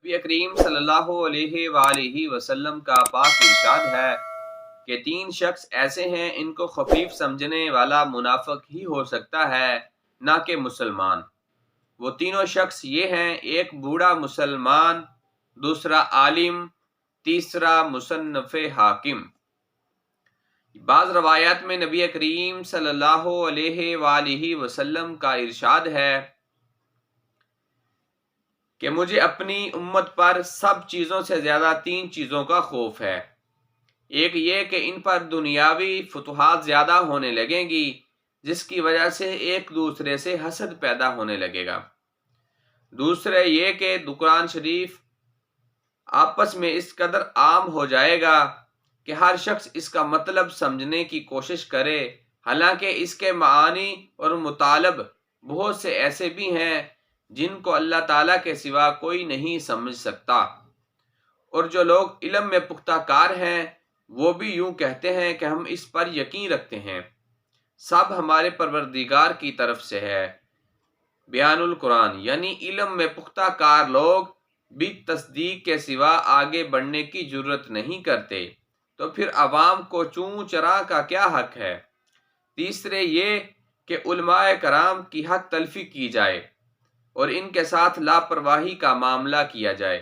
نبی کریم صلی اللہ علیہ وآلہ وسلم کا پاک ارشاد ہے کہ 3 شخص ایسے ہیں ان کو خفیف سمجھنے والا منافق ہی ہو سکتا ہے، نہ کہ مسلمان۔ وہ تینوں شخص یہ ہیں: ایک بوڑھا مسلمان، دوسرا عالم، تیسرا مصنف حاکم۔ بعض روایات میں نبی کریم صلی اللہ علیہ وآلہ وسلم کا ارشاد ہے کہ مجھے اپنی امت پر سب چیزوں سے زیادہ 3 چیزوں کا خوف ہے۔ ایک یہ کہ ان پر دنیاوی فتوحات زیادہ ہونے لگیں گی، جس کی وجہ سے ایک دوسرے سے حسد پیدا ہونے لگے گا۔ دوسرے یہ کہ قرآن شریف آپس میں اس قدر عام ہو جائے گا کہ ہر شخص اس کا مطلب سمجھنے کی کوشش کرے، حالانکہ اس کے معانی اور مطالب بہت سے ایسے بھی ہیں جن کو اللہ تعالیٰ کے سوا کوئی نہیں سمجھ سکتا۔ اور جو لوگ علم میں پختہ کار ہیں وہ بھی یوں کہتے ہیں کہ ہم اس پر یقین رکھتے ہیں، سب ہمارے پروردگار کی طرف سے ہے۔ بیان القرآن، یعنی علم میں پختہ کار لوگ بھی تصدیق کے سوا آگے بڑھنے کی جرت نہیں کرتے، تو پھر عوام کو چوں چرا کا کیا حق ہے؟ تیسرے یہ کہ علماء کرام کی حق تلفی کی جائے اور ان کے ساتھ لاپرواہی کا معاملہ کیا جائے۔